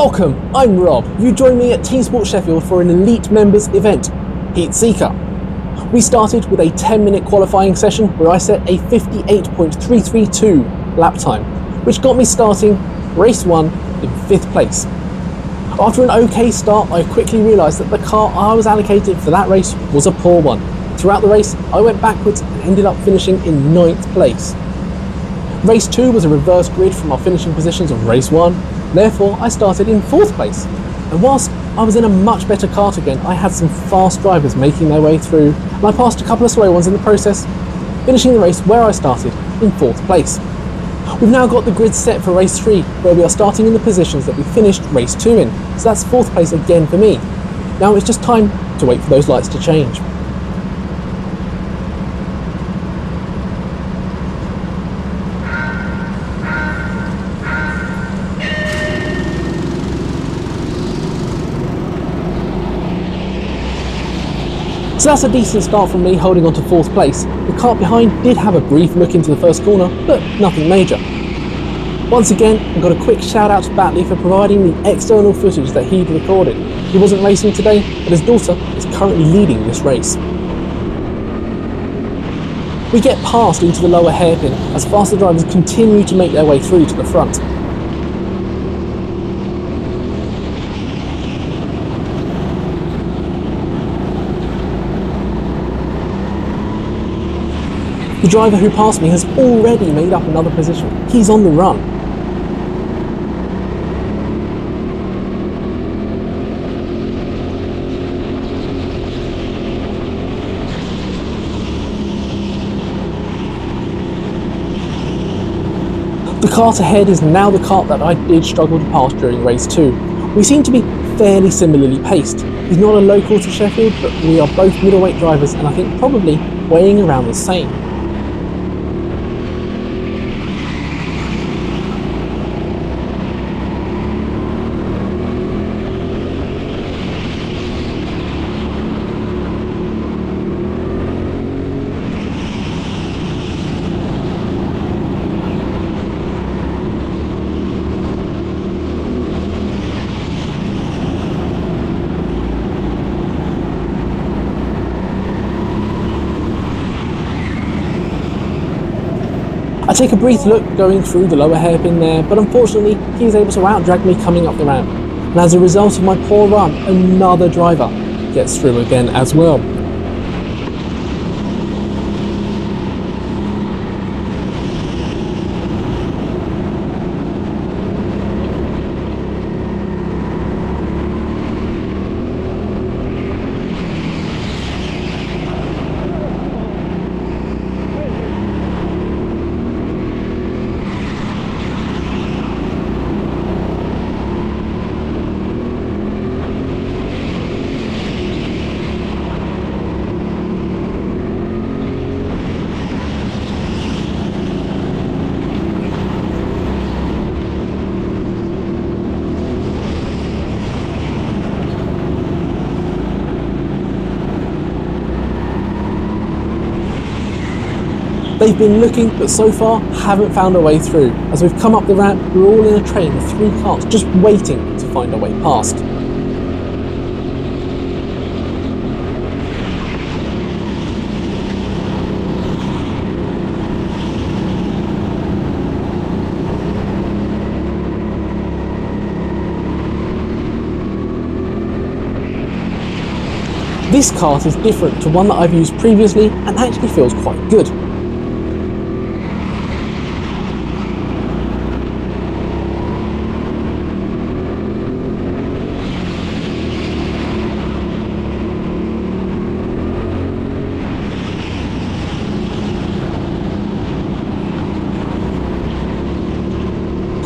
Welcome, I'm Rob. You join me at TeamSport Sheffield for an Elite members event, Heat Seeker. We started with a 10-minute qualifying session where I set a 58.332 lap time, which got me starting race 1 in 5th place. After an okay start, I quickly realised that the car I was allocated for that race was a poor one. Throughout the race, I went backwards and ended up finishing in 9th place. Race 2 was a reverse grid from our finishing positions of race 1, therefore I started in 4th place. And whilst I was in a much better kart again, I had some fast drivers making their way through, and I passed a couple of slow ones in the process, finishing the race where I started in 4th place. We've now got the grid set for race 3, where we are starting in the positions that we finished race 2 in, so that's 4th place again for me. Now it's just time to wait for those lights to change. So that's a decent start from me, holding on to 4th place. The kart behind did have a brief look into the first corner, but nothing major. Once again, I got a quick shout out to Batley for providing the external footage that he'd recorded. He wasn't racing today, but his daughter is currently leading this race. We get past into the lower hairpin as faster drivers continue to make their way through to the front. The driver who passed me has already made up another position. He's on the run. The kart ahead is now the kart that I did struggle to pass during race 2. We seem to be fairly similarly paced. He's not a local to Sheffield, but we are both middleweight drivers and I think probably weighing around the same. I take a brief look going through the lower hairpin there, but unfortunately he was able to out-drag me coming up the ramp. And as a result of my poor run, another driver gets through again as well. They've been looking, but so far haven't found a way through. As we've come up the ramp, we're all in a train of 3 cars, just waiting to find a way past. This kart is different to one that I've used previously and actually feels quite good.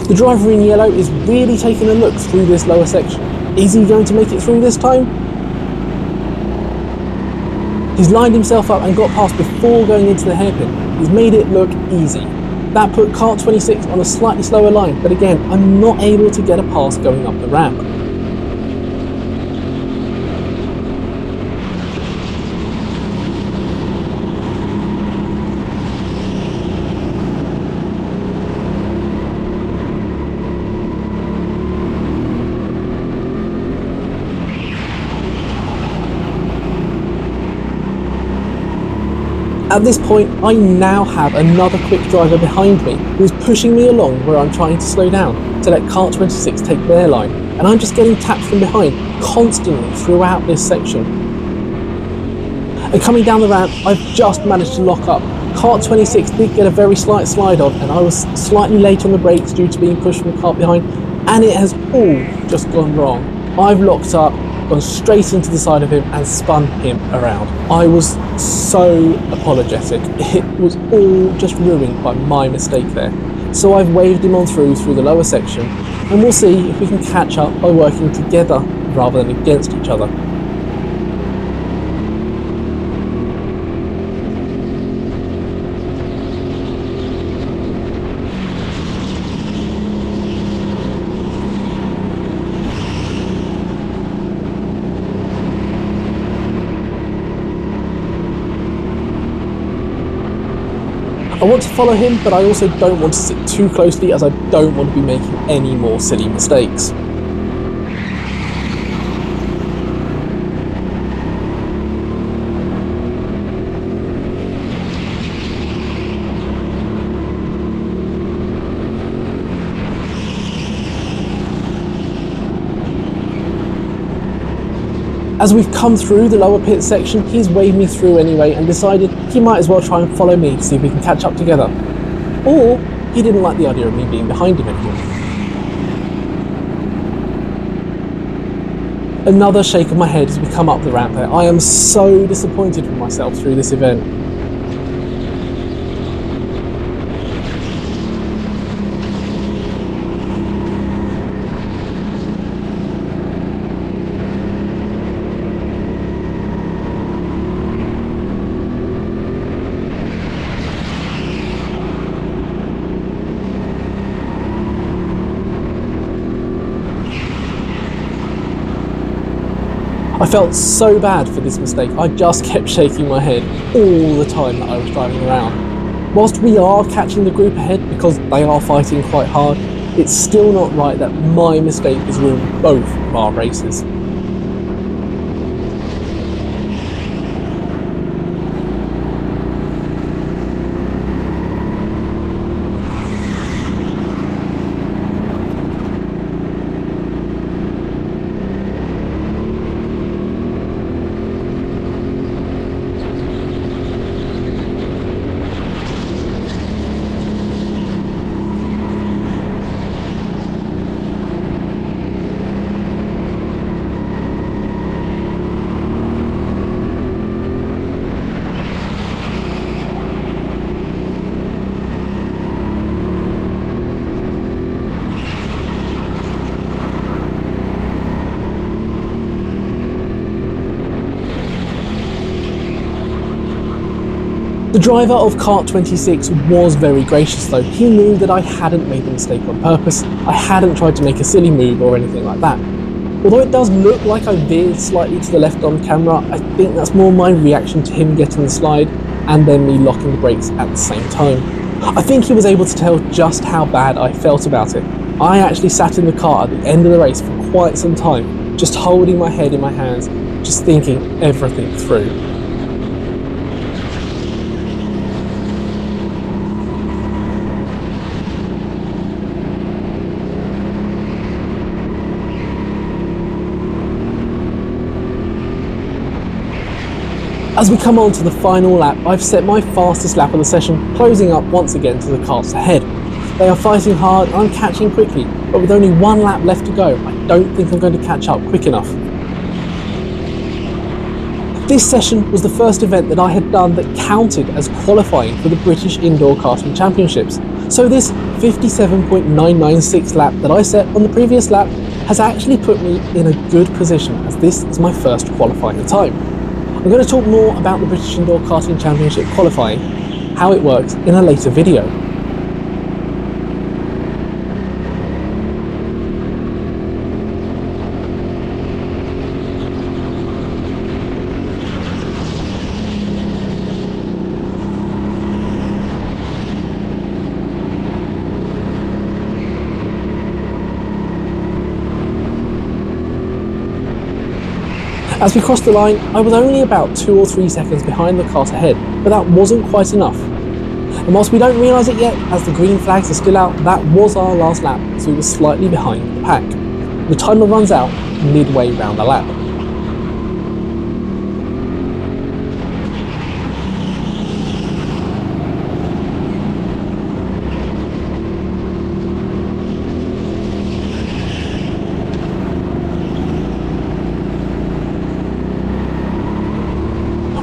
The driver in yellow is really taking a look through this lower section. Is he going to make it through this time? He's lined himself up and got past before going into the hairpin. He's made it look easy. That put kart 26 on a slightly slower line, but again, I'm not able to get a pass going up the ramp. At this point, I now have another quick driver behind me who is pushing me along where I'm trying to slow down to let Kart 26 take their line, and I'm just getting tapped from behind constantly throughout this section. And coming down the ramp, I've just managed to lock up. Kart 26 did get a very slight slide on, and I was slightly late on the brakes due to being pushed from the kart behind, and it has all just gone wrong. I've locked up, gone straight into the side of him and spun him around. I was so apologetic. It was all just ruined by my mistake there. So I've waved him on through the lower section, and we'll see if we can catch up by working together rather than against each other. I want to follow him, but I also don't want to sit too closely as I don't want to be making any more silly mistakes. As we've come through the lower pit section, he's waved me through anyway and decided he might as well try and follow me to see if we can catch up together. Or he didn't like the idea of me being behind him anymore. Another shake of my head as we come up the ramp there. I am so disappointed with myself through this event. I felt so bad for this mistake. I just kept shaking my head all the time that I was driving around. Whilst we are catching the group ahead because they are fighting quite hard, it's still not right that my mistake has ruined both of our races. The driver of Kart 26 was very gracious though. He knew that I hadn't made the mistake on purpose. I hadn't tried to make a silly move or anything like that. Although it does look like I veered slightly to the left on camera, I think that's more my reaction to him getting the slide and then me locking the brakes at the same time. I think he was able to tell just how bad I felt about it. I actually sat in the car at the end of the race for quite some time, just holding my head in my hands, just thinking everything through. As we come on to the final lap, I've set my fastest lap of the session, closing up once again to the cars ahead. They are fighting hard and I'm catching quickly, but with only one lap left to go, I don't think I'm going to catch up quick enough. This session was the first event that I had done that counted as qualifying for the British Indoor Karting Championships. So this 57.996 lap that I set on the previous lap has actually put me in a good position as this is my first qualifying time. I'm going to talk more about the British Indoor Karting Championship qualifying, how it works in a later video. As we crossed the line, I was only about 2 or 3 seconds behind the cart ahead, but that wasn't quite enough. And whilst we don't realise it yet, as the green flags are still out, that was our last lap, so we were slightly behind the pack. The timer runs out midway round the lap.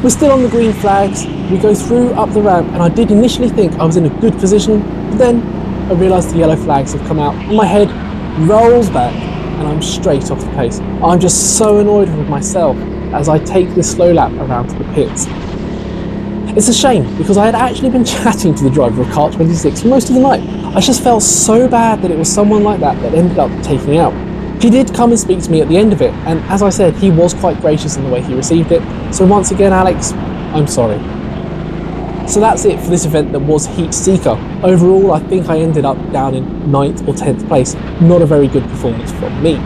We're still on the green flags, we go through up the ramp, and I did initially think I was in a good position, but then I realised the yellow flags have come out and my head rolls back and I'm straight off the pace. I'm just so annoyed with myself as I take this slow lap around to the pits. It's a shame because I had actually been chatting to the driver of Kart 26 for most of the night. I just felt so bad that it was someone like that that ended up taking out. He did come and speak to me at the end of it, and as I said, he was quite gracious in the way he received it. So once again, Alex, I'm sorry. So that's it for this event that was Heat Seeker. Overall, I think I ended up down in 9th or 10th place. Not a very good performance from me.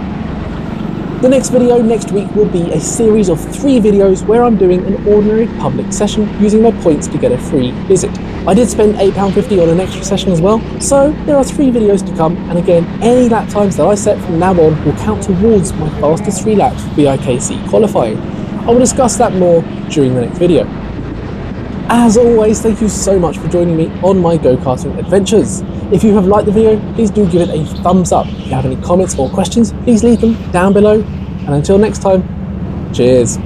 The next video next week will be a series of 3 videos where I'm doing an ordinary public session using my points to get a free visit. I did spend £8.50 on an extra session as well, so there are 3 videos to come, and again, any lap times that I set from now on will count towards my fastest 3 laps for BIKC qualifying. I will discuss that more during the next video. As always, thank you so much for joining me on my go-karting adventures. If you have liked the video, please do give it a thumbs up. If you have any comments or questions, please leave them down below. And until next time, cheers.